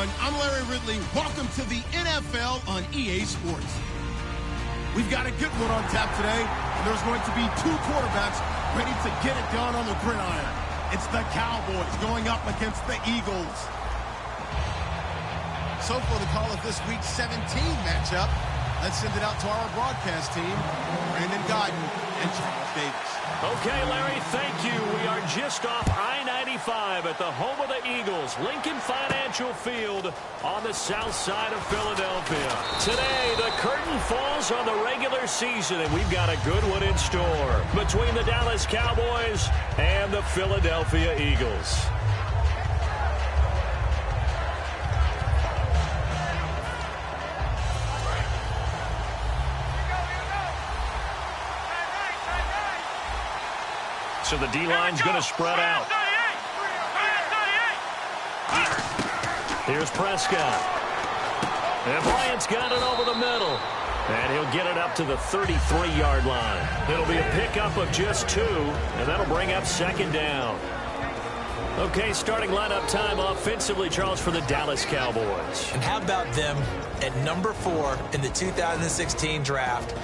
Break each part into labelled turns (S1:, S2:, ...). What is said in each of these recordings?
S1: everyone. I'm Larry Ridley. Welcome to the NFL on EA Sports. We've got a good one on tap today, and there's going to be two quarterbacks ready to get it done on the gridiron. It's the Cowboys going up against the Eagles. So for the call of this week's 17 matchup, let's send it out to our broadcast team, Brandon Godden and Charles Davis.
S2: Okay, Larry, thank you. We are just off I-95 at the home of the Eagles, Lincoln Financial Field on the south side of Philadelphia. Today, the curtain falls on the regular season, and we've got a good one in store between the Dallas Cowboys and the Philadelphia Eagles. So the D-line's going to spread out. Here's Prescott. And Bryant's got it over the middle. And he'll get it up to the 33-yard line. It'll be a pickup of just 2, and that'll bring up second down. Okay, starting lineup time offensively, Charles, for the Dallas Cowboys.
S3: And how about them at number 4 in the 2016 draft?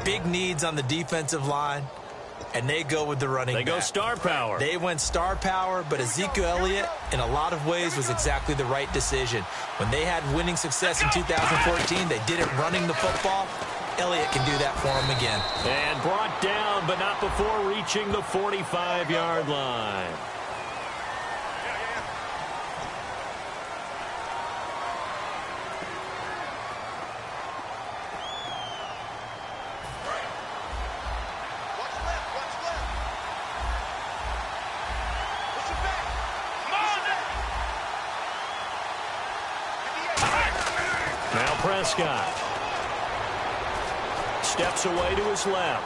S3: Big needs on the defensive line. And they go with the running back.
S2: They go star power.
S3: They went star power, but Ezekiel Elliott, in a lot of ways, was exactly the right decision. When they had winning success in 2014, they did it running the football. Elliott can do that for them again.
S2: And brought down, but not before reaching the 45-yard line. Prescott steps away to his left.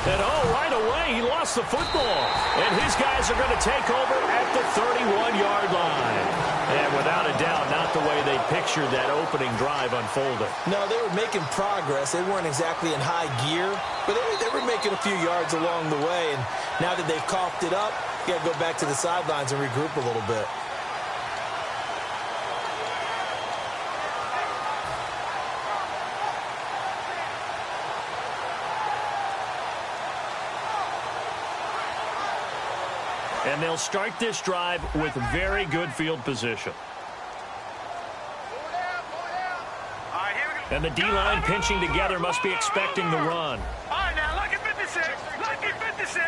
S2: And, right away, he lost the football. And his guys are going to take over at the 31-yard line. And without a doubt, not the way they pictured that opening drive unfolding.
S3: No, they were making progress. They weren't exactly in high gear, but they were making a few yards along the way. And now that they've coughed it up, you got to go back to the sidelines and regroup a little bit.
S2: And they'll start this drive with very good field position. And the D-line pinching together must be expecting the run.
S4: All right, now, lucky 56. Lucky 56.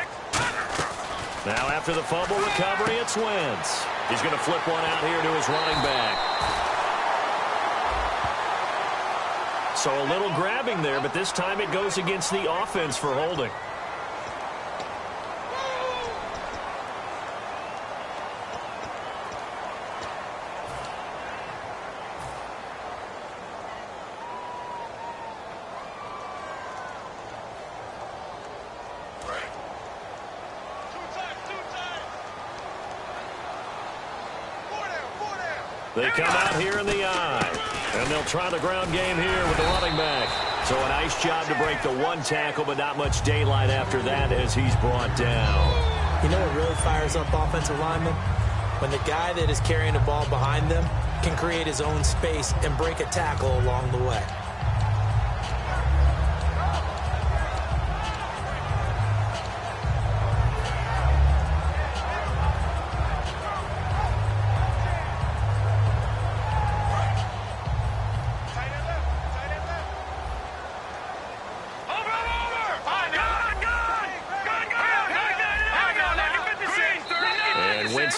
S2: Now, after the fumble recovery, it's Wentz. He's going to flip one out here to his running back. So a little grabbing there, but this time it goes against the offense for holding. They come out here in the eye, and they'll try the ground game here with the running back. So a nice job to break the one tackle, but not much daylight after that as he's brought down.
S3: You know what really fires up offensive linemen? When the guy that is carrying the ball behind them can create his own space and break a tackle along the way.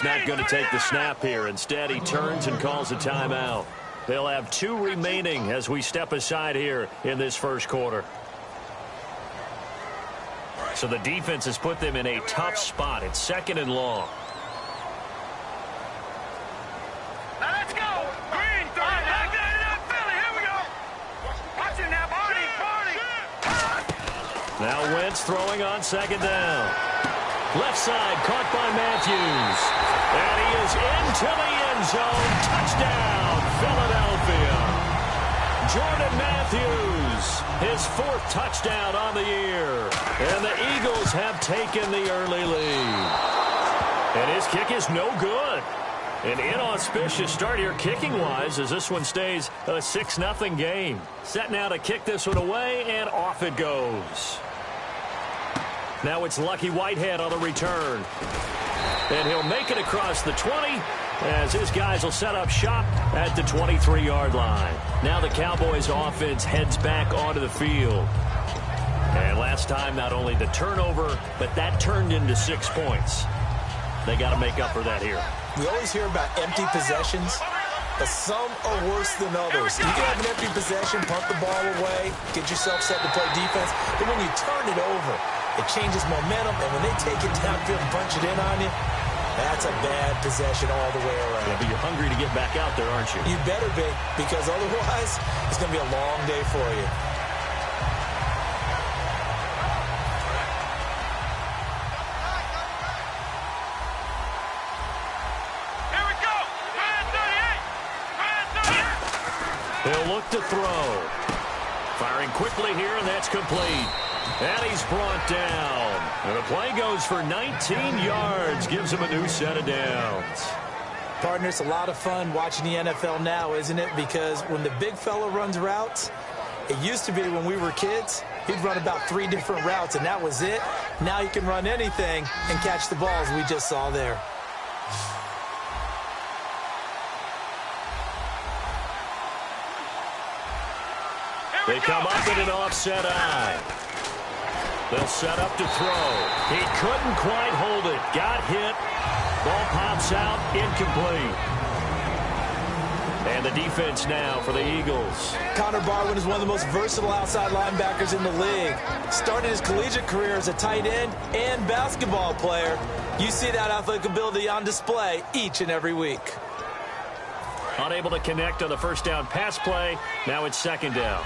S2: Not going to take the snap here. Instead, he turns and calls a timeout. They'll have 2 remaining as we step aside here in this first quarter. So the defense has put them in a tough spot. It's 2nd and long.
S4: Now let's go. Green, 30. Philly, here we go. Watch it now, Barney.
S2: Now Wentz throwing on 2nd down. Left side, caught by Matthews. And he is into the end zone. Touchdown, Philadelphia. Jordan Matthews, his 4th touchdown on the year. And the Eagles have taken the early lead. And his kick is no good. An inauspicious start here kicking-wise as this one stays a 6-0 game. Set now to kick this one away, and off it goes. Now it's Lucky Whitehead on the return. And he'll make it across the 20 as his guys will set up shop at the 23-yard line. Now the Cowboys offense heads back onto the field. And last time, not only the turnover, but that turned into 6 points. They got to make up for that here.
S3: We always hear about empty possessions, but some are worse than others. You can have an empty possession, punt the ball away, get yourself set to play defense, but when you turn it over, it changes momentum, and when they take it downfield and punch it in on you, that's a bad possession all the way around.
S2: Yeah, but you're hungry to get back out there, aren't you?
S3: You better be, because otherwise, it's going to be a long day for you.
S2: He'll look to throw. Firing quickly here, and that's complete. And he's brought down. And the play goes for 19 yards. Gives him a new set of downs.
S3: Partner, it's a lot of fun watching the NFL now, isn't it? Because when the big fella runs routes, it used to be when we were kids, he'd run about 3 different routes, and that was it. Now he can run anything and catch the balls we just saw there.
S2: They come up in an offset eye. They'll set up to throw. He couldn't quite hold it. Got hit. Ball pops out. Incomplete. And the defense now for the Eagles.
S3: Connor Barwin is one of the most versatile outside linebackers in the league. Started his collegiate career as a tight end and basketball player. You see that athletic ability on display each and every week.
S2: Unable to connect on the first down pass play. Now it's second down.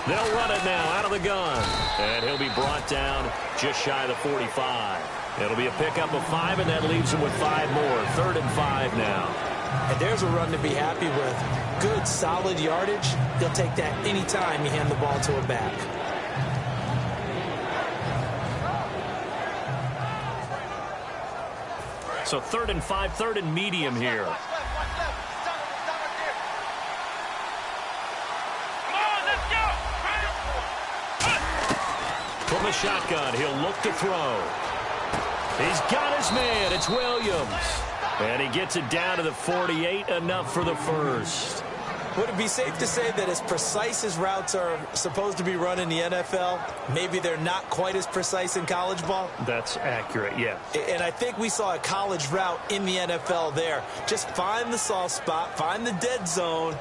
S2: They'll run it now out of the gun. And he'll be brought down just shy of the 45. It'll be a pickup of 5, and that leaves him with 5 more. 3rd and 5 now.
S3: And there's a run to be happy with. Good, solid yardage. He'll take that any time you hand the ball to a back.
S2: So 3rd and 5, 3rd and medium here. From the shotgun, he'll look to throw. He's got his man. It's Williams. And he gets it down to the 48, enough for the first.
S3: Would it be safe to say that as precise as routes are supposed to be run in the NFL, maybe they're not quite as precise in college ball?
S2: That's accurate, yes.
S3: And I think we saw a college route in the NFL there. Just find the soft spot, find the dead zone,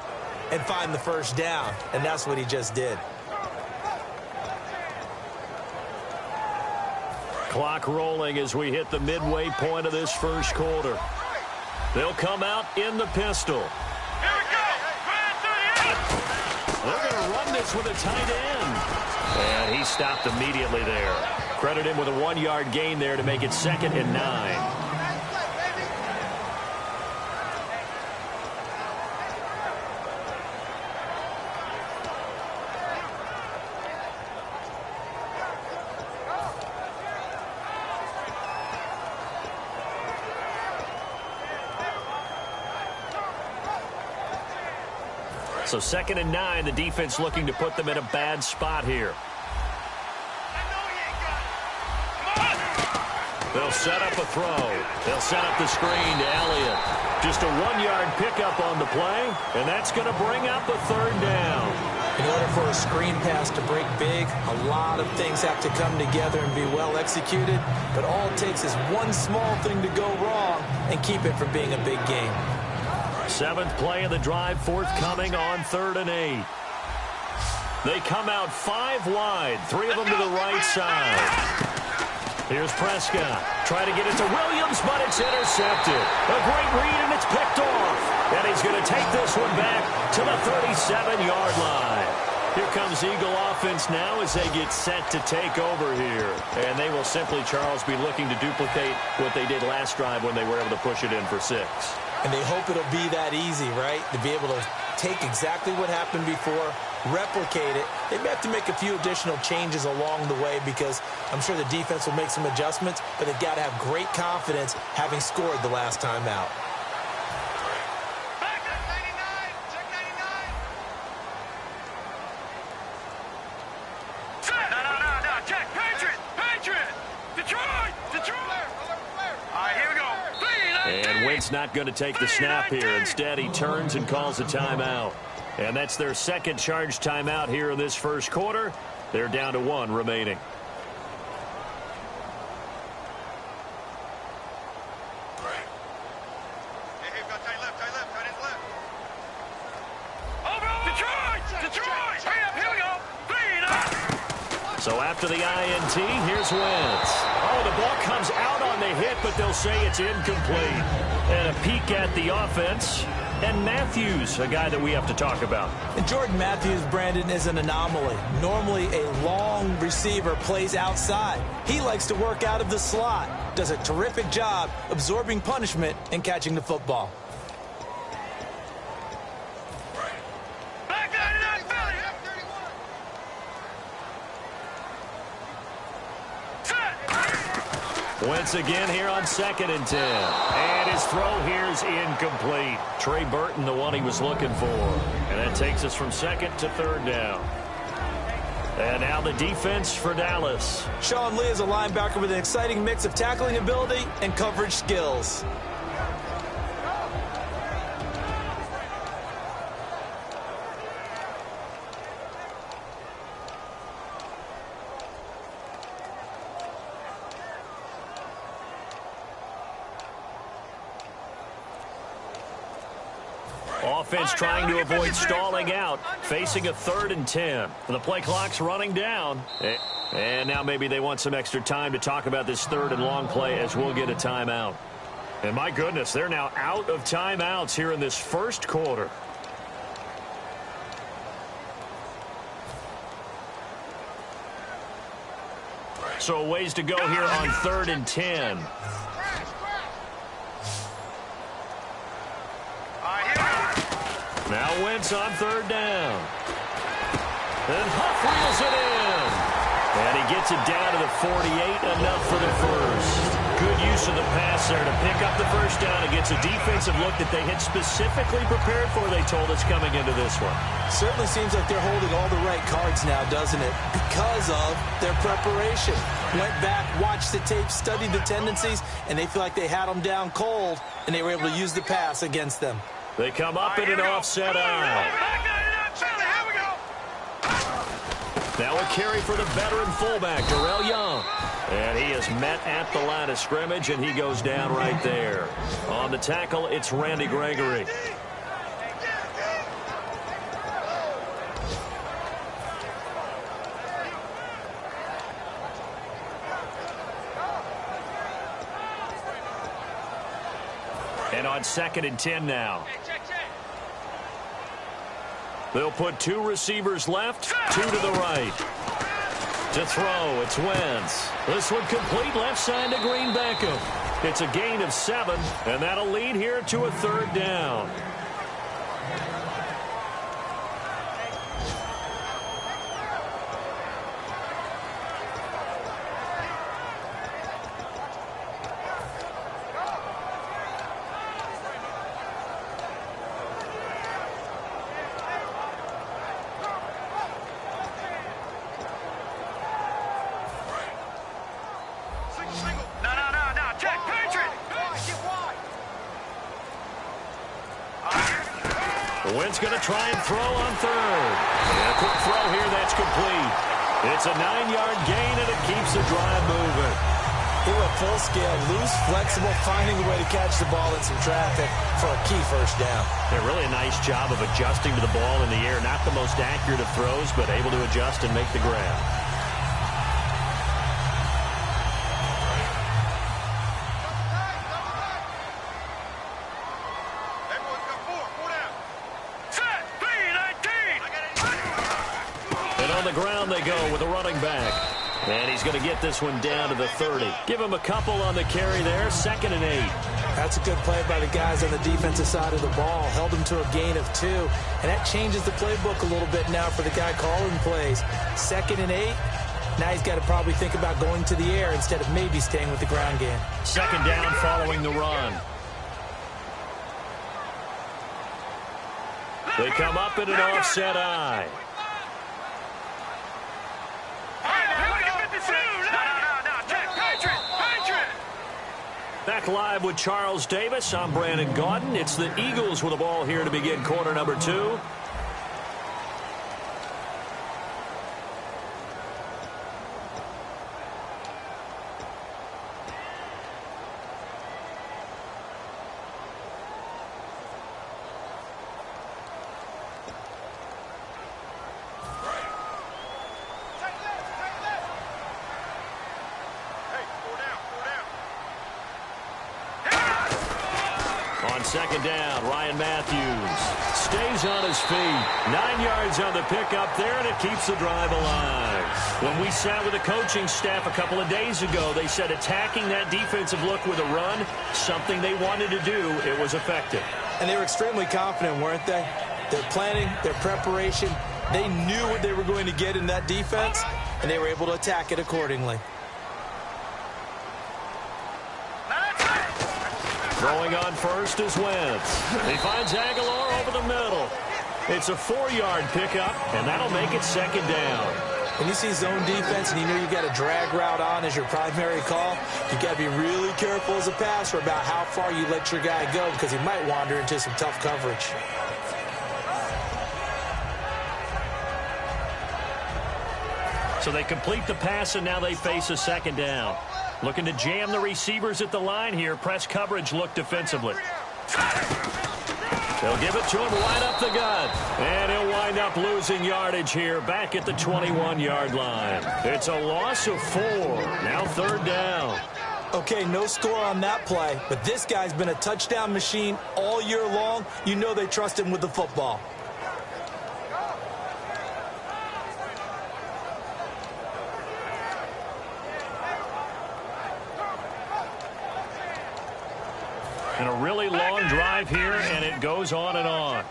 S3: and find the first down. And that's what he just did.
S2: Clock rolling as we hit the midway point of this first quarter. They'll come out in the pistol.
S4: Here we go.
S2: They're going to run this with a tight end. And he stopped immediately there. Credit him with a 1-yard gain there to make it 2nd and 9. So 2nd and 9, the defense looking to put them in a bad spot here. They'll set up a throw. They'll set up the screen to Elliott. Just a 1-yard pickup on the play, and that's going to bring up a 3rd down.
S3: In order for a screen pass to break big, a lot of things have to come together and be well executed, but all it takes is one small thing to go wrong and keep it from being a big game.
S2: 7th play of the drive forthcoming on 3rd and 8. They come out 5 wide, 3 of them to the right side. Here's Prescott. Try to get it to Williams, but it's intercepted. A great read, and it's picked off. And he's going to take this one back to the 37-yard line. Here comes Eagle offense now as they get set to take over here. And they will simply, Charles, be looking to duplicate what they did last drive when they were able to push it in for 6.
S3: And they hope it'll be that easy, right? To be able to take exactly what happened before, replicate it. They may have to make a few additional changes along the way because I'm sure the defense will make some adjustments, but they've got to have great confidence having scored the last time out.
S2: And Wentz not going to take the snap here. Instead, he turns and calls a timeout. And that's their second charge timeout here in this first quarter. They're down to 1 remaining. So after the INT, here's Wentz. Oh, the ball comes out on the hit, but they'll say it's incomplete. And a peek at the offense. And Matthews, a guy that we have to talk about.
S3: And Jordan Matthews, Brandon, is an anomaly. Normally, a long receiver plays outside. He likes to work out of the slot. Does a terrific job absorbing punishment and catching the football.
S2: Wentz again here on 2nd and 10. And his throw here is incomplete. Trey Burton, the one he was looking for. And that takes us from 2nd to 3rd down. And now the defense for Dallas.
S3: Sean Lee is a linebacker with an exciting mix of tackling ability and coverage skills.
S2: Offense trying to avoid stalling out, facing a 3rd and 10. The play clock's running down. And now maybe they want some extra time to talk about this 3rd and long play as we'll get a timeout. And my goodness, they're now out of timeouts here in this first quarter. So ways to go here on 3rd and 10. Now Wentz on 3rd down. And Huff wheels it in. And he gets it down to the 48, enough for the first. Good use of the pass there to pick up the first down against a defensive look that they had specifically prepared for, they told us, coming into this one.
S3: Certainly seems like they're holding all the right cards now, doesn't it? Because of their preparation. Went back, watched the tape, studied the tendencies, and they feel like they had them down cold, and they were able to use the pass against them.
S2: They come up in an offset eye. Now a carry for the veteran fullback, Darrell Young. And he is met at the line of scrimmage, and he goes down right there. On the tackle, it's Randy Gregory. And on 2nd and 10 now. They'll put 2 receivers left, 2 to the right. To throw, it's Wentz. This one complete left side to Green Beckham. It's a gain of 7, and that'll lead here to a 3rd down. Wentz going to try and throw on 3rd. And a quick throw here, that's complete. It's a 9-yard gain, and it keeps the drive moving.
S3: They were full scale, loose, flexible, finding a way to catch the ball in some traffic for a key first down.
S2: Yeah, really a nice job of adjusting to the ball in the air. Not the most accurate of throws, but able to adjust and make the grab. And on the ground they go with a running back. And he's going to get this one down to the 30. Give him a couple on the carry there, 2nd and 8.
S3: That's a good play by the guys on the defensive side of the ball. Held him to a gain of 2. And that changes the playbook a little bit now for the guy calling plays. 2nd and 8. Now he's got to probably think about going to the air instead of maybe staying with the ground game.
S2: 2nd down following the run. They come up in an offset eye. Back live with Charles Davis. I'm Brandon Gaudin. It's the Eagles with the ball here to begin quarter number 2. On 2nd down, Ryan Matthews stays on his feet. 9 yards on the pickup there, and it keeps the drive alive. When we sat with the coaching staff a couple of days ago, they said attacking that defensive look with a run, something they wanted to do, it was effective.
S3: And they were extremely confident, weren't they? Their planning, their preparation, they knew what they were going to get in that defense, and they were able to attack it accordingly.
S2: Throwing on first is Wentz. He finds Aguilar over the middle. It's a 4-yard pickup, and that'll make it 2nd down.
S3: When you see zone defense and you know you got a drag route on as your primary call, you got to be really careful as a passer about how far you let your guy go because he might wander into some tough coverage.
S2: So they complete the pass, and now they face a 2nd down. Looking to jam the receivers at the line here. Press coverage look defensively. They'll give it to him right up the gut. And he'll wind up losing yardage here back at the 21-yard line. It's a loss of 4. Now 3rd down.
S3: Okay, no score on that play, but this guy's been a touchdown machine all year long. You know they trust him with the football.
S2: And a really long drive here, and it goes on and on.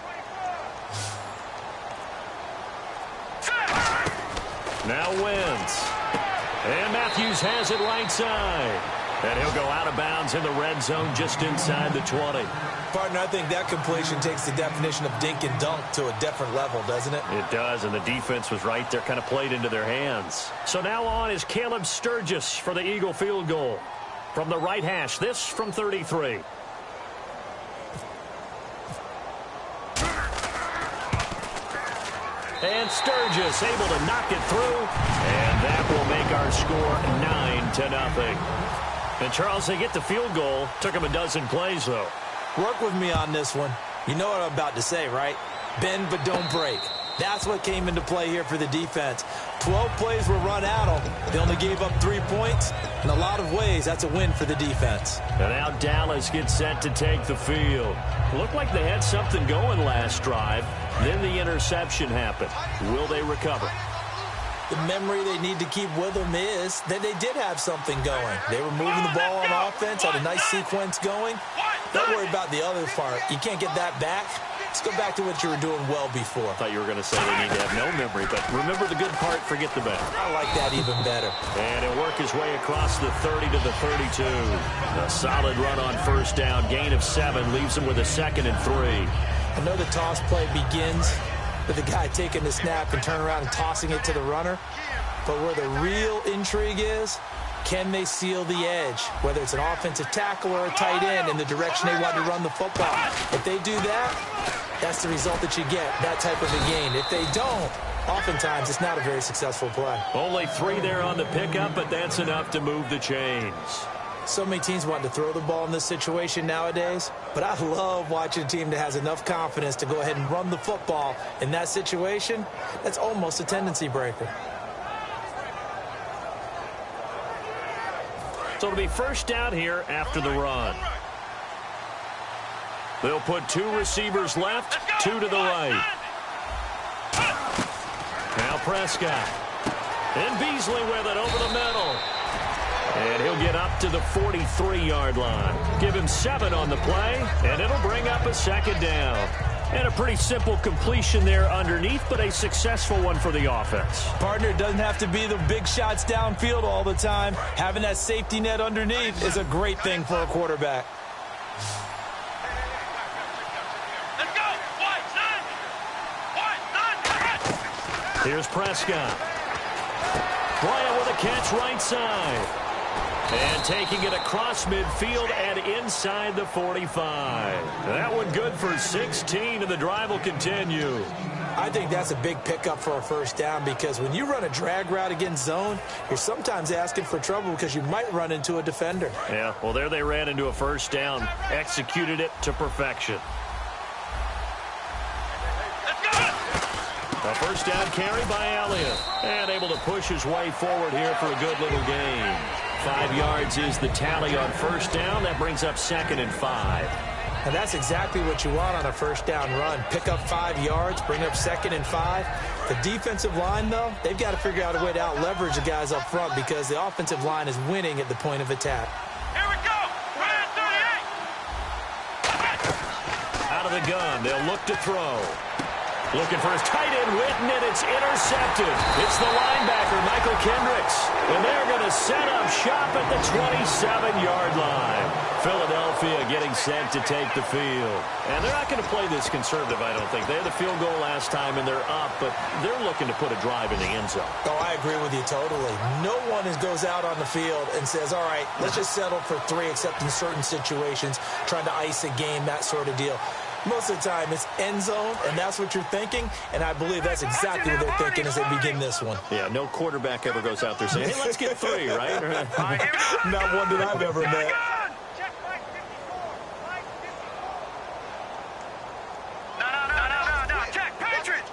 S2: Now Wentz. And Matthews has it right side. And he'll go out of bounds in the red zone just inside the 20.
S3: Partner, I think that completion takes the definition of dink and dunk to a different level, doesn't it?
S2: It does, and the defense was right there, kind of played into their hands. So now on is Caleb Sturgis for the Eagle field goal. From the right hash, this from 33. And Sturgis able to knock it through. And that will make our score 9-0. And Charles, they get the field goal. Took him a dozen plays, though.
S3: Work with me on this one. You know what I'm about to say, right? Bend but don't break. That's what came into play here for the defense. 12 plays were run at them. They only gave up 3 points. In a lot of ways, that's a win for the defense.
S2: And now Dallas gets set to take the field. Looked like they had something going last drive. Then the interception happened. Will they recover?
S3: The memory they need to keep with them is that they did have something going. They were moving the ball on offense, had a nice sequence going. Don't worry about the other part. You can't get that back. Let's go back to what you were doing well before.
S2: I thought you were going to say they need to have no memory, but remember the good part, forget the bad.
S3: I like that even better.
S2: And he'll work his way across the 30 to the 32. A solid run on first down. Gain of 7 leaves him with a 2nd and 3.
S3: I know the toss play begins with the guy taking the snap and turning around and tossing it to the runner. But where the real intrigue is, can they seal the edge? Whether it's an offensive tackle or a tight end in the direction they want to run the football. If they do that, that's the result that you get, that type of a gain. If they don't, oftentimes it's not a very successful play.
S2: Only 3 there on the pickup, but that's enough to move the chains.
S3: So many teams want to throw the ball in this situation nowadays, but I love watching a team that has enough confidence to go ahead and run the football in that situation. That's almost a tendency breaker.
S2: So it'll be first down here after the run. They'll put 2 receivers left, 2 to the right. Now Prescott. And Beasley with it over the middle. And he'll get up to the 43-yard line. Give him 7 on the play, and it'll bring up a second down. And a pretty simple completion there underneath, but a successful one for the offense.
S3: Partner, doesn't have to be the big shots downfield all the time. Having that safety net underneath is a great thing for a quarterback.
S4: Let's go. One, son.
S2: Here's Prescott. Bryant with a catch right side. And taking it across midfield and inside the 45. That one good for 16, and the drive will continue.
S3: I think that's a big pickup for a first down because when you run a drag route against zone, you're sometimes asking for trouble because you might run into a defender.
S2: Yeah, well, there they ran into a first down, executed it to perfection. A first down carry by Elliott, and able to push his way forward here for a good little gain. 5 yards is the tally on first down. That brings up 2nd and 5.
S3: And that's exactly what you want on a first down run. Pick up 5 yards, bring up 2nd and 5. The defensive line, though, they've got to figure out a way to out-leverage the guys up front because the offensive line is winning at the point of attack.
S4: Here we go. We're at 38.
S2: Out of the gun, they'll look to throw. Looking for his tight end, Witten, and it's intercepted. It's the linebacker, Michael Kendricks. And they're going to set up shop at the 27-yard line. Philadelphia getting set to take the field. And they're not going to play this conservative, I don't think. They had the field goal last time, and they're up, but they're looking to put a drive in the end zone.
S3: Oh, I agree with you totally. No one goes out on the field and says, all right, let's just settle for 3, except in certain situations, trying to ice a game, that sort of deal. Most of the time, it's end zone, and that's what you're thinking, and I believe that's exactly what they're thinking as they begin this one.
S2: Yeah, no quarterback ever goes out there saying, hey, let's get 3, right?
S3: Not one that I've ever met.
S4: No. Check. Patriots.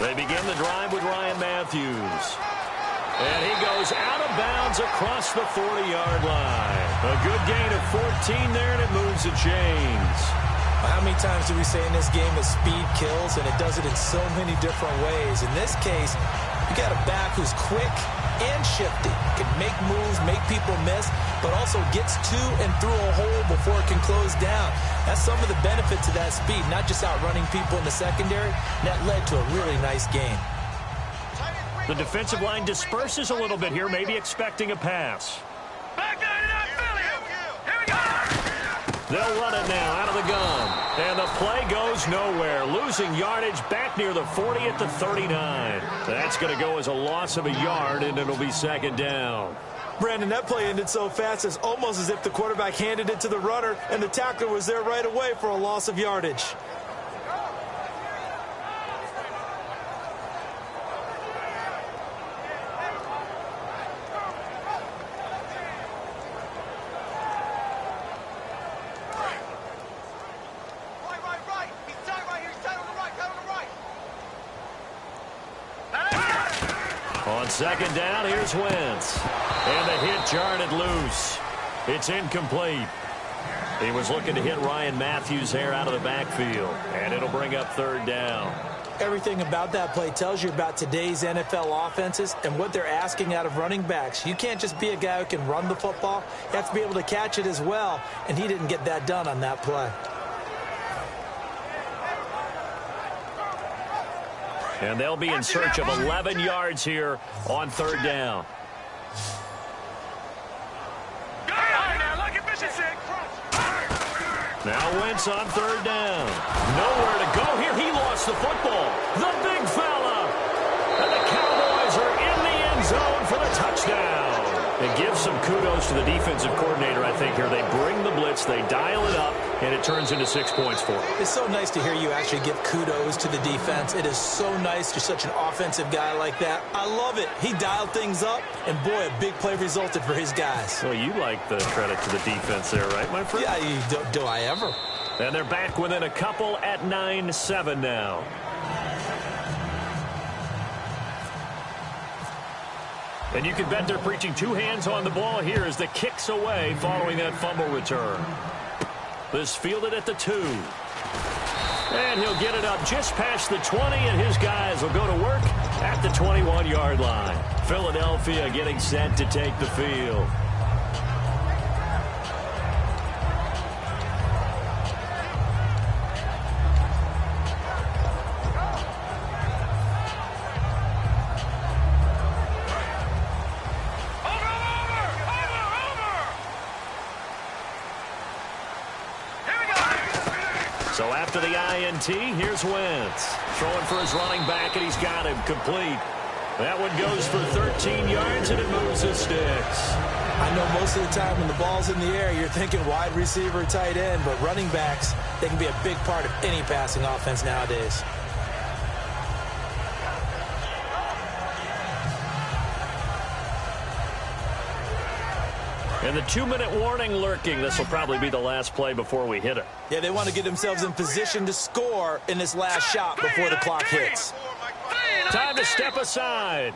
S2: They begin the drive with Ryan Matthews. And he goes out of bounds across the 40-yard line. A good gain of 14 there, and it moves the chains.
S3: How many times do we say in this game that speed kills, and it does it in so many different ways? In this case, you got a back who's quick and shifty, can make moves, make people miss, but also gets to and through a hole before it can close down. That's some of the benefits of that speed, not just outrunning people in the secondary. That led to a really nice game.
S2: The defensive line disperses a little bit here, maybe expecting a pass.
S4: Back down it up, Philly. Here we go.
S2: They'll run it now out of the gun. And the play goes nowhere. Losing yardage back near the 40 at the 39. That's going to go as a loss of a yard, and it'll be 2nd down.
S3: Brandon, that play ended so fast, it's almost as if the quarterback handed it to the runner, and the tackler was there right away for a loss of yardage.
S2: On 2nd down, here's Wentz. And the hit jarred it loose. It's incomplete. He was looking to hit Ryan Matthews there out of the backfield. And it'll bring up 3rd down.
S3: Everything about that play tells you about today's NFL offenses and what they're asking out of running backs. You can't just be a guy who can run the football. You have to be able to catch it as well, and he didn't get that done on that play.
S2: And they'll be in search of 11 yards here on 3rd down. Now Wentz on 3rd down. Nowhere to go here. He lost the football. The big fella. And the Cowboys are in the end zone for the touchdown. It gives some kudos to the defensive coordinator, I think, here. They bring the blitz, they dial it up, and it turns into 6 points for them.
S3: It's so nice to hear you actually give kudos to the defense. It is so nice. You're such an offensive guy like that. I love it. He dialed things up, and boy, a big play resulted for his guys.
S2: Well, you like the credit to the defense there, right, my friend?
S3: Yeah, do I ever.
S2: And they're back within a couple at 9-7 now. And you can bet they're preaching 2 hands on the ball here as the kick's away following that fumble return. This fielded at the 2. And he'll get it up just past the 20, and his guys will go to work at the 21-yard line. Philadelphia getting set to take the field.
S4: So after the INT, here's Wentz. Throwing for his running back, and he's got him complete. That one goes for 13 yards, and it moves the sticks.
S3: I know most of the time when the ball's in the air, you're thinking wide receiver, tight end, but running backs, they can be a big part of any passing offense nowadays.
S2: And the 2-minute warning lurking. This will probably be the last play before we hit it.
S3: Yeah, they want to get themselves in position to score in this last shot before the clock hits.
S2: Time to step aside.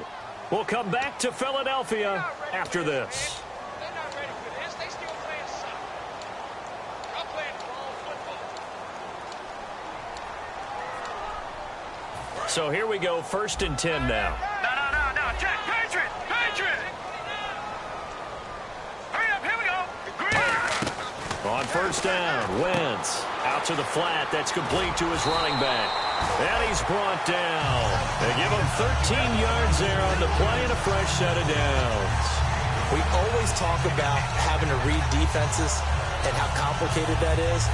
S2: We'll come back to Philadelphia after this.
S5: They're not ready for this. They still playing soccer. I'm playing ball football.
S2: So here we go, 1st and 10 now.
S4: No. Check. Patriot. Hurry up. Here we go. Green.
S2: On 1st down, Wentz out to the flat. That's complete to his running back. And he's brought down. They give him 13 yards there on the play and a fresh set of downs.
S3: We always talk about having to read defenses and how complicated that is.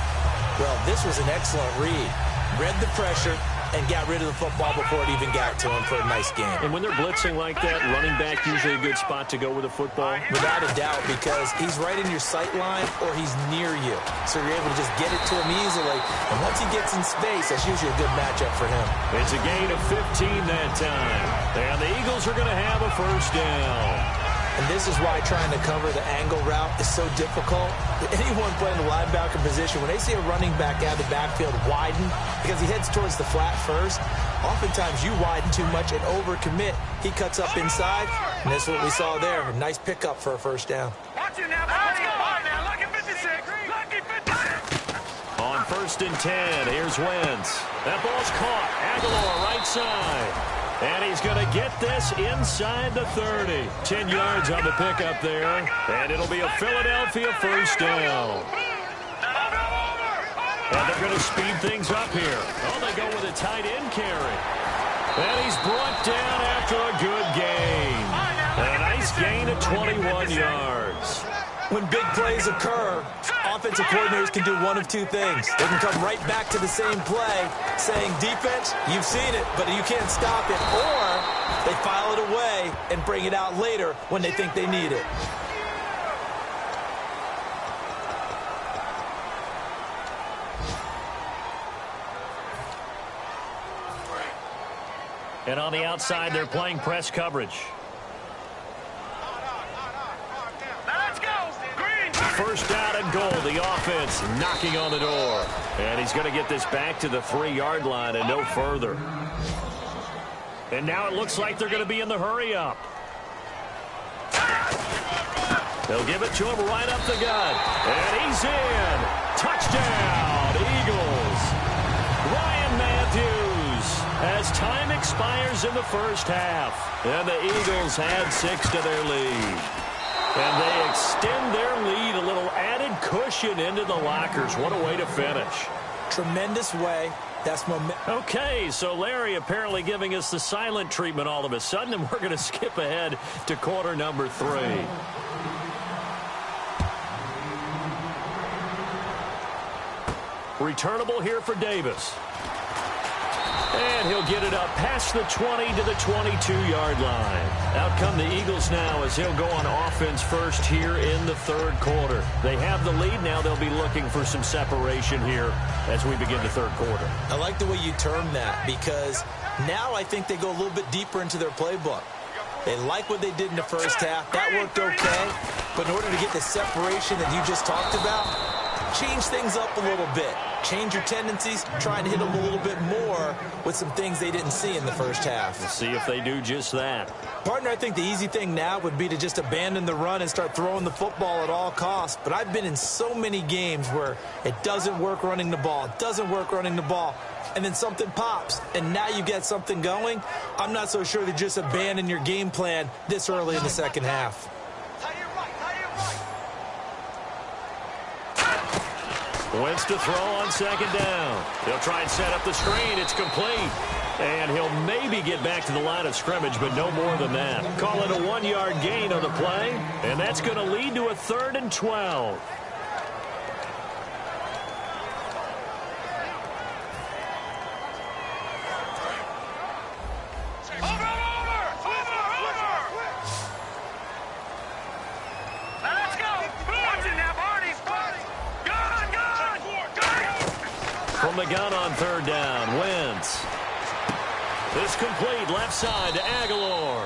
S3: Well, this was an excellent read. Read the pressure and got rid of the football before it even got to him for a nice game.
S2: And when they're blitzing like that, running back usually a good spot to go with the football.
S3: Without a doubt, because he's right in your sight line or he's near you. So you're able to just get it to him easily. And once he gets in space, that's usually a good matchup for him.
S2: It's a gain of 15 that time. And the Eagles are going to have a 1st down.
S3: And this is why trying to cover the angle route is so difficult. Anyone playing the linebacker position, when they see a running back out of the backfield widen, because he heads towards the flat first, oftentimes you widen too much and overcommit. He cuts up inside, and that's what we saw there. A nice pickup for a 1st down.
S4: Watch it now. Let's go. All right, now. Lucky 56. Lucky 56.
S2: On 1st and 10, here's Wentz. That ball's caught. Aguilar right side. And he's going to get this inside the 30. 10 yards on the pickup there. And it'll be a Philadelphia 1st down. And they're going to speed things up here. Oh, they go with a tight end carry. And he's brought down after a good gain. A nice gain of 21 yards.
S3: When big plays occur, offensive coordinators can do one of two things. They can come right back to the same play saying, defense, you've seen it, but you can't stop it. Or they file it away and bring it out later when they think they need it.
S2: And on the outside, they're playing press coverage. First down and goal. The offense knocking on the door. And he's going to get this back to the 3-yard line and no further. And now it looks like they're going to be in the hurry-up. They'll give it to him right up the gut. And he's in. Touchdown, Eagles. Ryan Matthews as time expires in the 1st half. And the Eagles had 6 to their lead. And they extend their lead, a little added cushion into the lockers. What a way to finish.
S3: Tremendous way. That's momentum.
S2: Okay, so Larry apparently giving us the silent treatment all of a sudden, and we're going to skip ahead to quarter number 3. Returnable here for Davis. And he'll get it up past the 20 to the 22-yard line. Out come the Eagles now as he'll go on offense first here in the 3rd quarter. They have the lead. Now they'll be looking for some separation here as we begin the 3rd quarter.
S3: I like the way you term that because now I think they go a little bit deeper into their playbook. They like what they did in the 1st half. That worked okay. But in order to get the separation that you just talked about, change things up a little bit. change your tendencies, try and hit them a little bit more with some things they didn't see in the first half.
S2: We'll see if they do just that.
S3: Partner, I think the easy thing now would be to just abandon the run and start throwing the football at all costs. But I've been in so many games where it doesn't work running the ball. It doesn't work running the ball. And then something pops, and now you get something going. I'm not so sure to just abandon your game plan this early in the second half.
S2: Wentz to throw on second down. He'll try and set up the screen. It's complete. And he'll maybe get back to the line of scrimmage, but no more than that. Call it a 1-yard gain on the play, and that's going to lead to a 3rd and 12. From the gun on 3rd down, Wentz. It's complete, left side to Aguilar.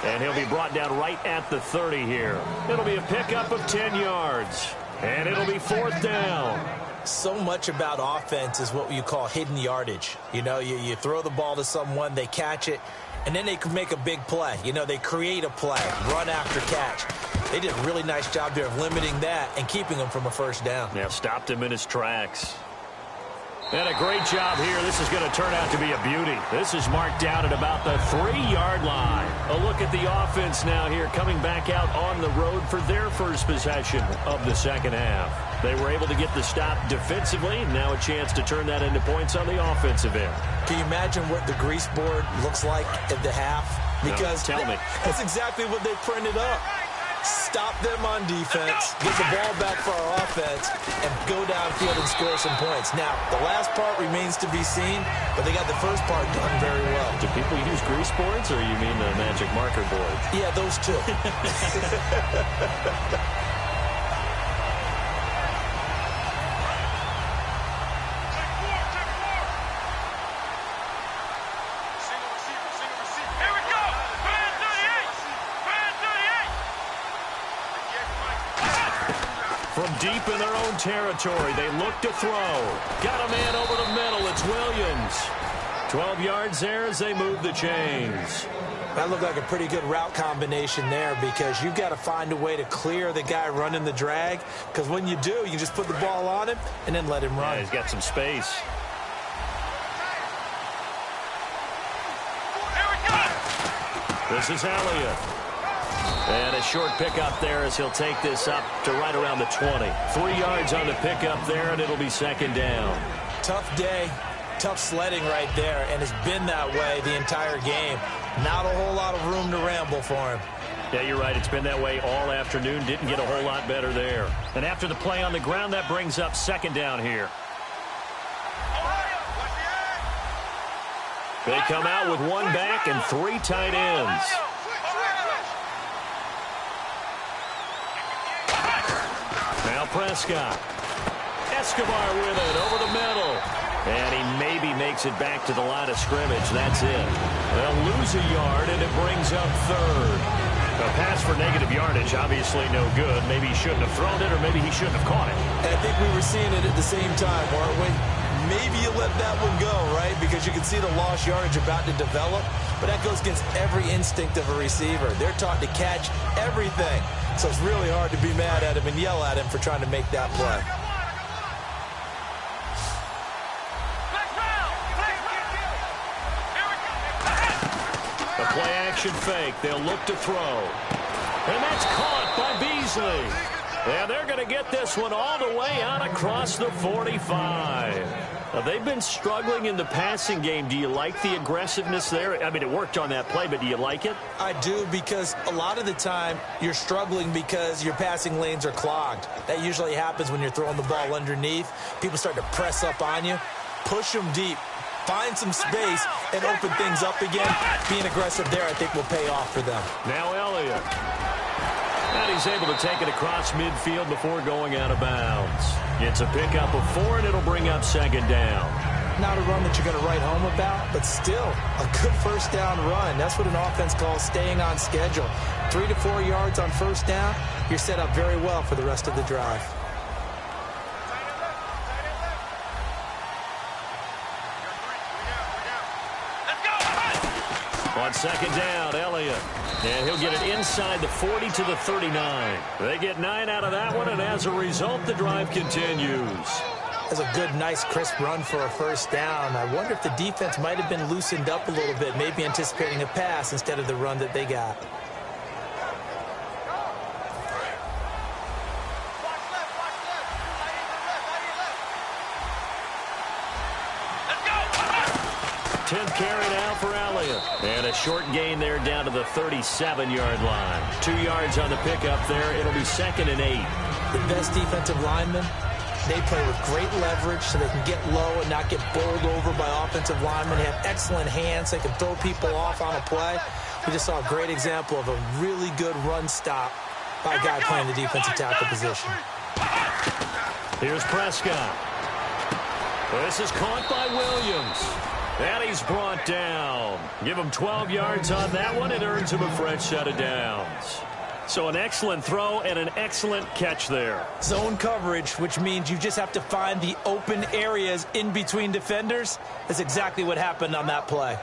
S2: And he'll be brought down right at the 30 here. It'll be a pickup of 10 yards. And it'll be 4th down.
S3: So much about offense is what you call hidden yardage. You know, you throw the ball to someone, they catch it, and then they can make a big play. You know, they create a play, run after catch. They did a really nice job there of limiting that and keeping him from a first down.
S2: Yeah, stopped him in his tracks. And a great job here. This is going to turn out to be a beauty. This is marked down at about the 3-yard line. A look at the offense now here, coming back out on the road for their first possession of the second half. They were able to get the stop defensively. Now a chance to turn that into points on the offensive end.
S3: Can you imagine what the grease board looks like at the half? Because
S2: no, tell me.
S3: That's exactly what they printed up. Stop them on defense, get the ball back for our offense, and go downfield and score some points. Now, the last part remains to be seen, but they got the first part done very well.
S2: Do people use grease boards, or you mean the magic marker board?
S3: Yeah, those two.
S2: From deep in their own territory, they look to throw. Got a man over the middle. It's Williams. 12 yards there as they move the chains.
S3: That looked like a pretty good route combination there because you've got to find a way to clear the guy running the drag, because when you do, you just put the ball on him and then let him run.
S2: Yeah, he's got some space. This is Elliott. And a short pickup there as he'll take this up to right around the 20. 3 yards on the pickup there, and it'll be second down.
S3: Tough day, tough sledding right there, and it's been that way the entire game. Not a whole lot of room to ramble for him.
S2: Yeah, you're right. It's been that way all afternoon. Didn't get a whole lot better there. And after the play on the ground, that brings up second down here. They come out with one back and 3 tight ends. Now Prescott. Escobar with it over the middle. And he maybe makes it back to the line of scrimmage. That's it. They'll lose a yard, and it brings up 3rd. A pass for negative yardage, obviously no good. Maybe he shouldn't have thrown it, or maybe he shouldn't have caught it.
S3: And I think we were seeing it at the same time, weren't we? Maybe you let that one go, right? Because you can see the lost yardage about to develop. But that goes against every instinct of a receiver. They're taught to catch everything. So it's really hard to be mad at him and yell at him for trying to make that play.
S2: A play-action fake. They'll look to throw. And that's caught by Beasley. And they're going to get this one all the way out across the 45. Now, they've been struggling in the passing game. Do you like the aggressiveness there? I mean, it worked on that play, but do you like it?
S3: I do, because a lot of the time you're struggling because your passing lanes are clogged. That usually happens when you're throwing the ball underneath. People start to press up on you. Push them deep. Find some space and open things up again. Being aggressive there, I think, will pay off for them.
S2: Now Elliott. And he's able to take it across midfield before going out of bounds. It's a pickup of 4, and it'll bring up second down.
S3: Not a run that you're going to write home about, but still a good first down run. That's what an offense calls staying on schedule. 3 to 4 yards on first down, you're set up very well for the rest of the drive.
S2: second down, Elliott. And he'll get it inside the 40 to the 39. They get 9 out of that one, and as a result, the drive continues.
S3: That's a good, nice, crisp run for a first down. I wonder if the defense might have been loosened up a little bit, maybe anticipating a pass instead of the run that they got.
S2: Carry now for Elliott. And a short gain there down to the 37-yard line. 2 yards on the pickup there. It'll be 2nd and 8.
S3: The best defensive linemen, they play with great leverage so they can get low and not get bowled over by offensive linemen. They have excellent hands. They can throw people off on a play. We just saw a great example of a really good run stop by a guy playing the defensive tackle position.
S2: Here's Prescott. This is caught by Williams. And he's brought down. Give him 12 yards on that one. It earns him a fresh set of downs. So an excellent throw and an excellent catch there.
S3: Zone coverage, which means you just have to find the open areas in between defenders. That's exactly what happened on that play.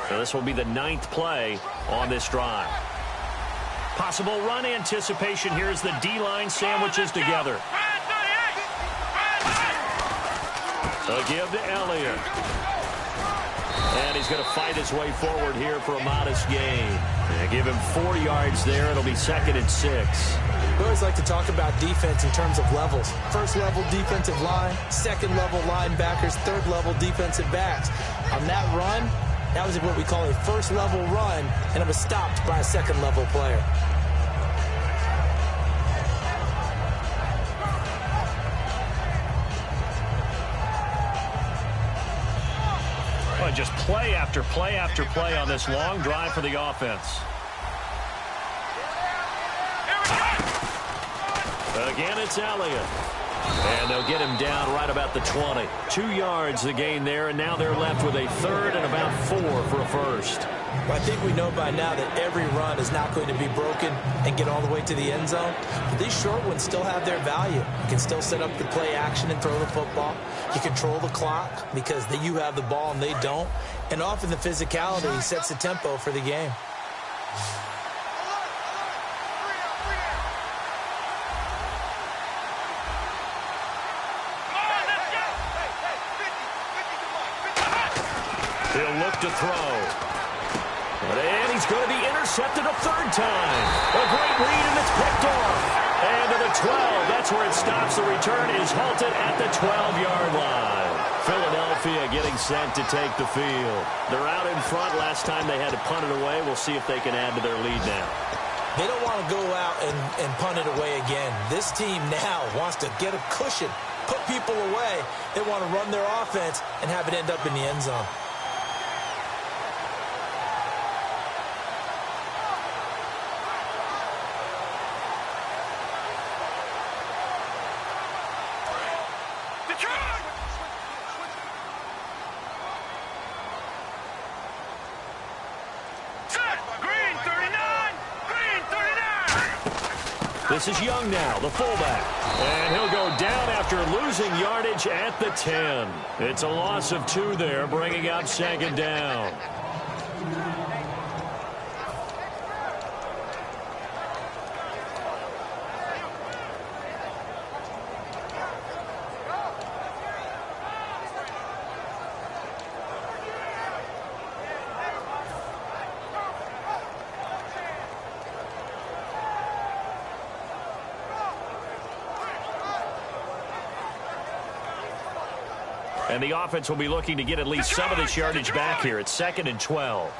S2: So this will be the 9th play on this drive. Possible run anticipation here as the D-line sandwiches together. A give to Elliott. And he's going to fight his way forward here for a modest gain. And give him 4 yards there. It'll be 2nd and 6.
S3: We always like to talk about defense in terms of levels. First level defensive line, second level linebackers, third level defensive backs. On that run, that was what we call a first level run, and it was stopped by a second level player.
S2: Just play after play after play on this long drive for the offense. Again, it's Elliott. And they'll get him down right about the 20. 2 yards the gain there, and now they're left with a 3rd and about 4 for a first.
S3: Well, I think we know by now that every run is not going to be broken and get all the way to the end zone. But these short ones still have their value. You can still set up the play action and throw the football. You control the clock because you have the ball and they don't. And often the physicality sets the tempo for the game.
S2: He'll look to throw. And he's going to be intercepted a 3rd time. A great read, and it's picked off. And to the 12. That's where it stops. The return is halted at the 12-yard line. Philadelphia getting set to take the field. They're out in front. Last time they had to punt it away. We'll see if they can add to their lead now.
S3: They don't want to go out and punt it away again. This team now wants to get a cushion, put people away. They want to run their offense and have it end up in the end zone.
S2: This is Young now, the fullback. And he'll go down after losing yardage at the 10. It's a loss of 2 there, bringing up 2nd down. And the offense will be looking to get at least some of this yardage back here. It's 2nd and 12.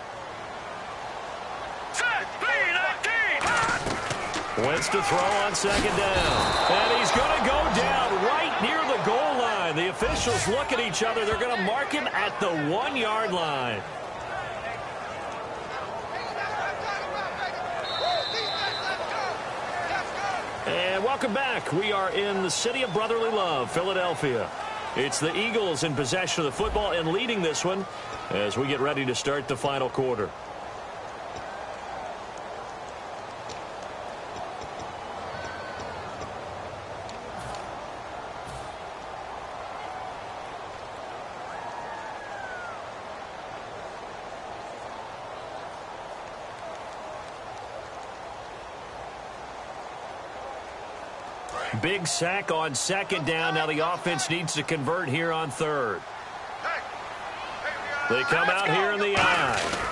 S2: Wentz to throw on 2nd down. And he's going to go down right near the goal line. The officials look at each other. They're going to mark him at the 1-yard line. And welcome back. We are in the city of brotherly love, Philadelphia. It's the Eagles in possession of the football and leading this one as we get ready to start the final quarter. Big sack on second down. Now the offense needs to convert here on third. They come out here in the eye.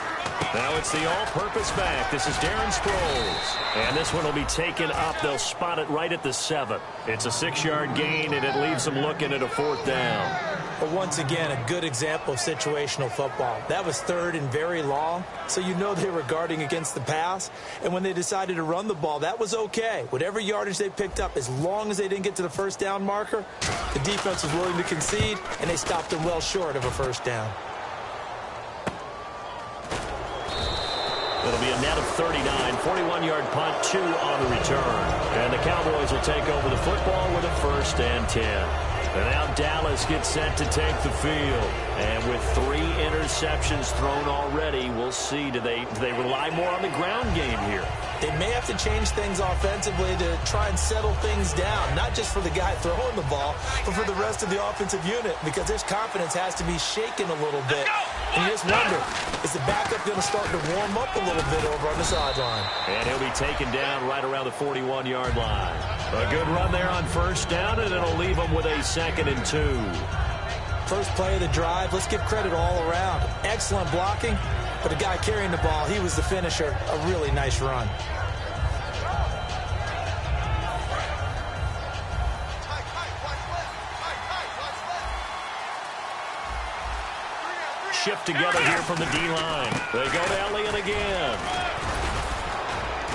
S2: Now it's the all-purpose back. This is Darren Sproles. And this one will be taken up. They'll spot it right at the 7. It's a 6-yard gain, and it leaves them looking at a 4th down.
S3: But once again, a good example of situational football. That was 3rd and very long, so you know they were guarding against the pass. And when they decided to run the ball, that was okay. Whatever yardage they picked up, as long as they didn't get to the 1st down marker, the defense was willing to concede, and they stopped them well short of a 1st down.
S2: It'll be a net of 39, 41-yard punt, 2 on the return. And the Cowboys will take over the football with a 1st and 10. And now Dallas gets set to take the field. And with 3 interceptions thrown already, we'll see, do they rely more on the ground game here?
S3: They may have to change things offensively to try and settle things down, not just for the guy throwing the ball, but for the rest of the offensive unit, because his confidence has to be shaken a little bit. And you just wonder, is the backup going to start to warm up a little bit over on the sideline?
S2: And he'll be taken down right around the 41-yard line. A good run there on 1st down, and it'll leave them with a 2nd and 2.
S3: First play of the drive, let's give credit all around. Excellent blocking, but the guy carrying the ball, he was the finisher. A really nice run.
S2: Shift together here from the D-line. They go to Elliott again.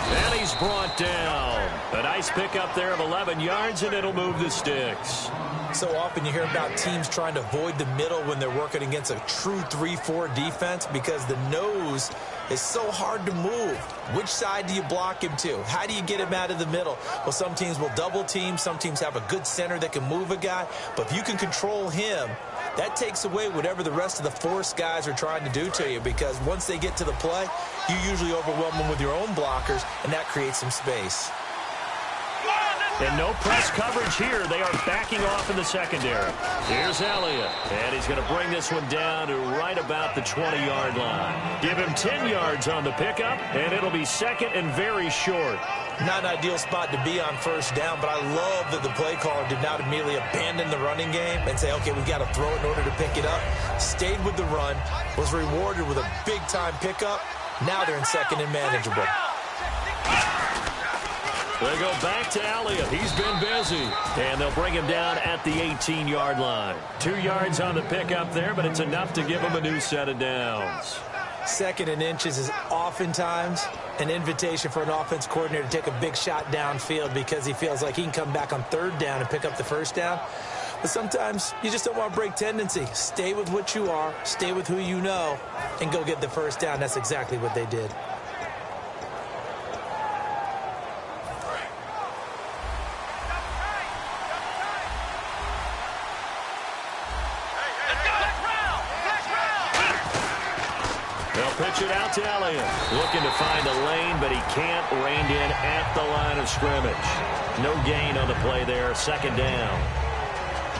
S2: And he's brought down. A nice pickup there of 11 yards, and it'll move the sticks.
S3: So often you hear about teams trying to avoid the middle when they're working against a true 3-4 defense because the nose is so hard to move. Which side do you block him to? How do you get him out of the middle? Well, some teams will double team. Some teams have a good center that can move a guy. But if you can control him, that takes away whatever the rest of the force guys are trying to do to you, because once they get to the play, you usually overwhelm them with your own blockers, and that creates some space.
S2: And no press coverage here. They are backing off in the secondary. Here's Elliott. And he's going to bring this one down to right about the 20-yard line. Give him 10 yards on the pickup, and it'll be 2nd and very short.
S3: Not an ideal spot to be on 1st down, but I love that the play caller did not immediately abandon the running game and say, okay, we've got to throw it in order to pick it up. Stayed with the run, was rewarded with a big-time pickup. Now they're in 2nd and manageable.
S2: They go back to Elliott. He's been busy. And they'll bring him down at the 18-yard line. 2 yards on the pickup there, but it's enough to give him a new set of downs.
S3: 2nd and inches is oftentimes an invitation for an offense coordinator to take a big shot downfield because he feels like he can come back on 3rd down and pick up the 1st down. But sometimes you just don't want to break tendency. Stay with what you are, stay with who you know, and go get the 1st down. That's exactly what they did.
S2: Pitch it out to Elliott. Looking to find a lane, but he can't. Reined in at the line of scrimmage. No gain on the play there. 2nd down.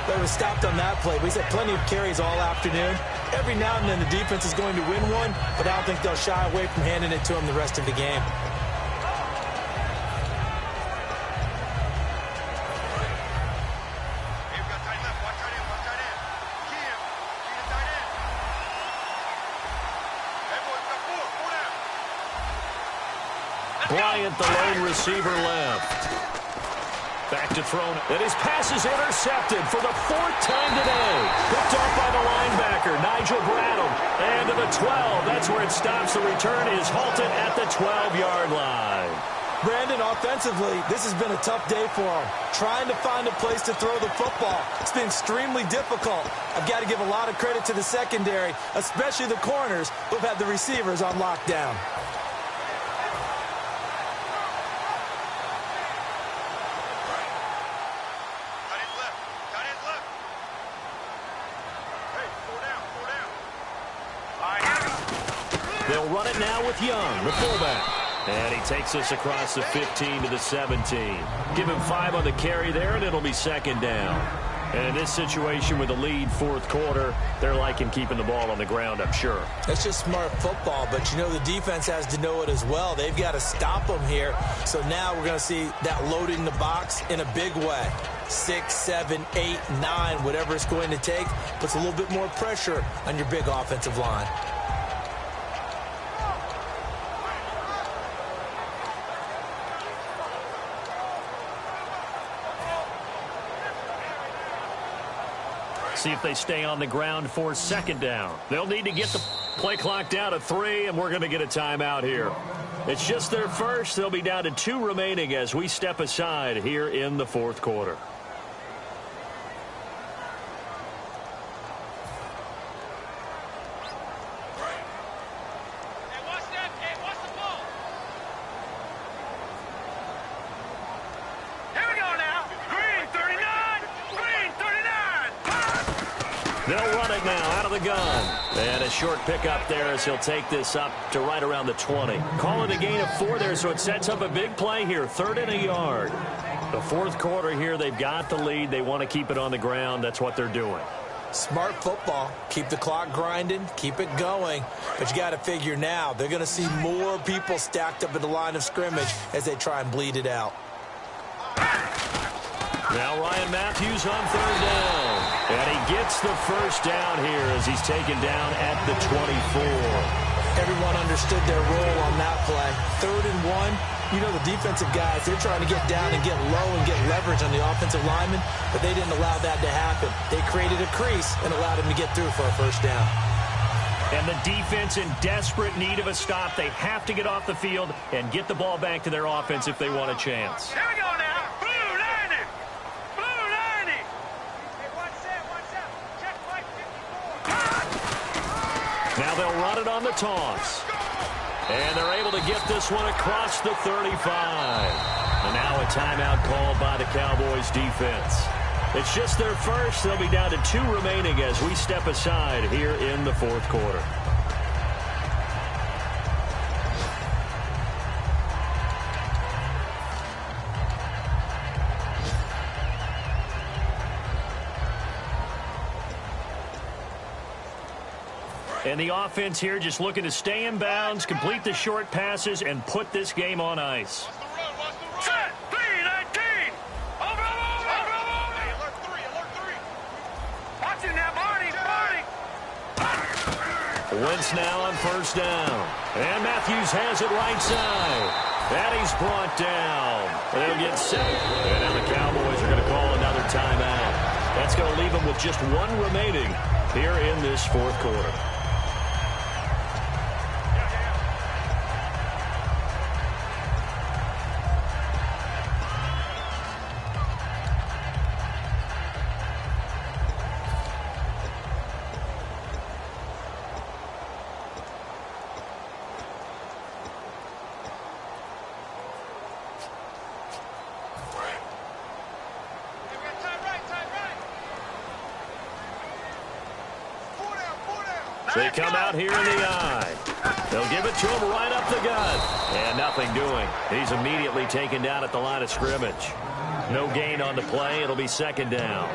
S3: They were stopped on that play. We've had plenty of carries all afternoon. Every now and then the defense is going to win one, but I don't think they'll shy away from handing it to them the rest of the game.
S2: Bryant, the lone receiver, left. Back to throw. And his pass is intercepted for the 4th time today. Picked off by the linebacker, Nigel Bradham. And to the 12. That's where it stops. The return is halted at the 12-yard line.
S3: Brandon, offensively, this has been a tough day for him. Trying to find a place to throw the football. It's been extremely difficult. I've got to give a lot of credit to the secondary, especially the corners who've had the receivers on lockdown.
S2: They'll run it now with Young, the fullback. And he takes us across the 15 to the 17. Give him 5 on the carry there, and it'll be 2nd down. And in this situation with the lead fourth quarter, they're liking keeping the ball on the ground, I'm sure.
S3: That's just smart football, but you know the defense has to know it as well. They've got to stop them here. So now we're going to see that loading the box in a big way. 6, 7, 8, 9, whatever it's going to take, puts a little bit more pressure on your big offensive line.
S2: See if they stay on the ground for second down. They'll need to get the play clock down to 3, and we're going to get a timeout here. It's just their first. They'll be down to 2 remaining as we step aside here in the fourth quarter. They'll run it now out of the gun. And a short pickup there as he'll take this up to right around the 20. Call it a gain of 4 there, so it sets up a big play here. 3rd and a yard. The fourth quarter here, they've got the lead. They want to keep it on the ground. That's what they're doing.
S3: Smart football. Keep the clock grinding. Keep it going. But you got to figure now, they're going to see more people stacked up at the line of scrimmage as they try and bleed it out.
S2: Now Ryan Matthews on 3rd down. And he gets the first down here as he's taken down at the 24.
S3: Everyone understood their role on that play. 3rd and 1. You know the defensive guys, they're trying to get down and get low and get leverage on the offensive lineman, but they didn't allow that to happen. They created a crease and allowed him to get through for a first down.
S2: And the defense in desperate need of a stop. They have to get off the field and get the ball back to their offense if they want a chance.
S5: Here we go now.
S2: Now they'll run it on the toss. And they're able to get this one across the 35. And now a timeout called by the Cowboys defense. It's just their first. They'll be down to 2 remaining as we step aside here in the fourth quarter. And the offense here just looking to stay in bounds, complete the short passes, and put this game on ice.
S5: Set, 3-19. Over. Hey, alert 3. Watch it now, Marty.
S2: Wentz now on first down. And Matthews has it right side. And he's brought down. They'll get set. And now the Cowboys are going to call another timeout. That's going to leave them with just 1 remaining here in this fourth quarter. They come out here in the eye. They'll give it to him right up the gut. And nothing doing. He's immediately taken down at the line of scrimmage. No gain on the play. It'll be second down.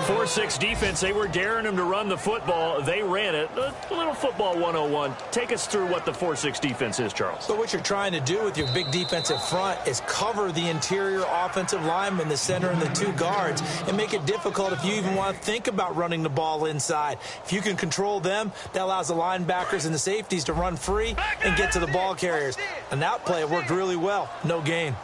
S2: 4-6 defense. They were daring him to run the football. They ran it. A little football 101. Take us through what the 4-6 defense is, Charles.
S3: So what you're trying to do with your big defensive front is cover the interior offensive lineman, the center, and the 2 guards, and make it difficult if you even want to think about running the ball inside. If you can control them, that allows the linebackers and the safeties to run free and get to the ball carriers. And that play worked really well. No gain.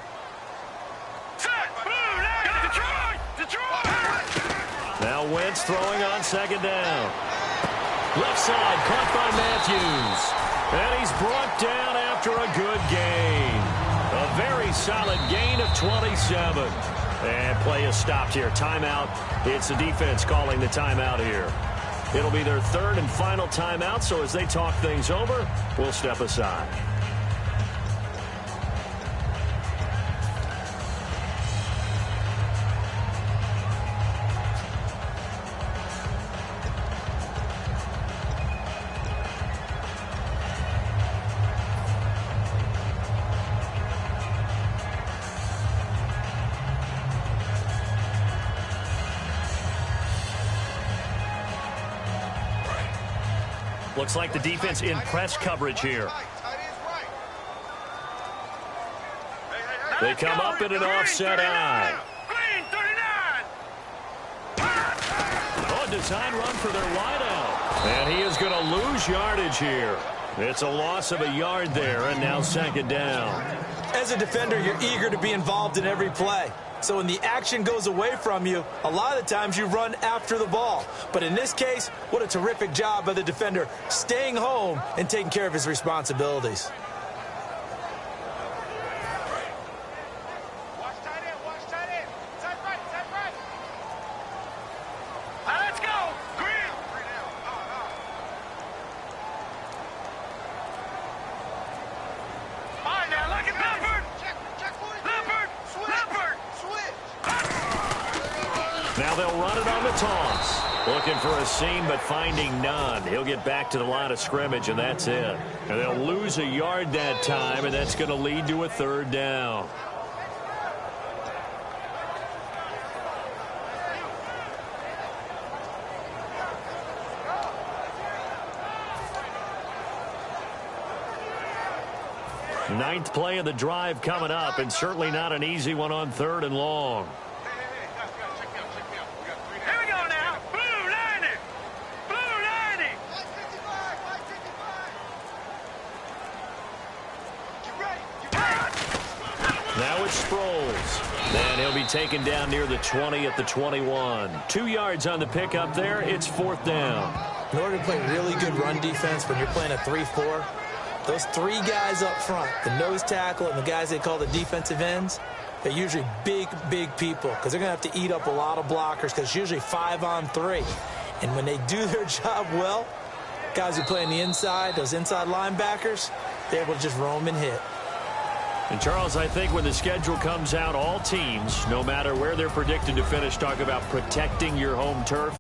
S2: Now Wentz throwing on second down. Left side, caught by Matthews. And he's brought down after a good gain. A very solid gain of 27. And play is stopped here. Timeout. It's the defense calling the timeout here. It'll be their 3rd and final timeout, so as they talk things over, we'll step aside. Looks like the defense in press coverage here. They come up in an offset eye. Oh, a design run for their wideout. And he is going to lose yardage here. It's a loss of a yard there, and now second down.
S3: As a defender, you're eager to be involved in every play. So when the action goes away from you, a lot of the times you run after the ball. But in this case, what a terrific job by the defender staying home and taking care of his responsibilities.
S2: Now they'll run it on the toss. Looking for a seam, but finding none. He'll get back to the line of scrimmage, and that's it. And they'll lose a yard that time, and that's going to lead to a third down. Ninth play of the drive coming up, and certainly not an easy one on 3rd and long. Now it's Sproles. And he'll be taken down near the 20 at the 21. 2 yards on the pickup there. It's 4th down.
S3: In order to play really good run defense when you're playing a 3-4, those 3 guys up front, the nose tackle and the guys they call the defensive ends, they're usually big, big people because they're going to have to eat up a lot of blockers because it's usually 5-on-3. And when they do their job well, guys who play on the inside, those inside linebackers, they're able to just roam and hit.
S2: And, Charles, I think when the schedule comes out, all teams, no matter where they're predicted to finish, talk about protecting your home turf.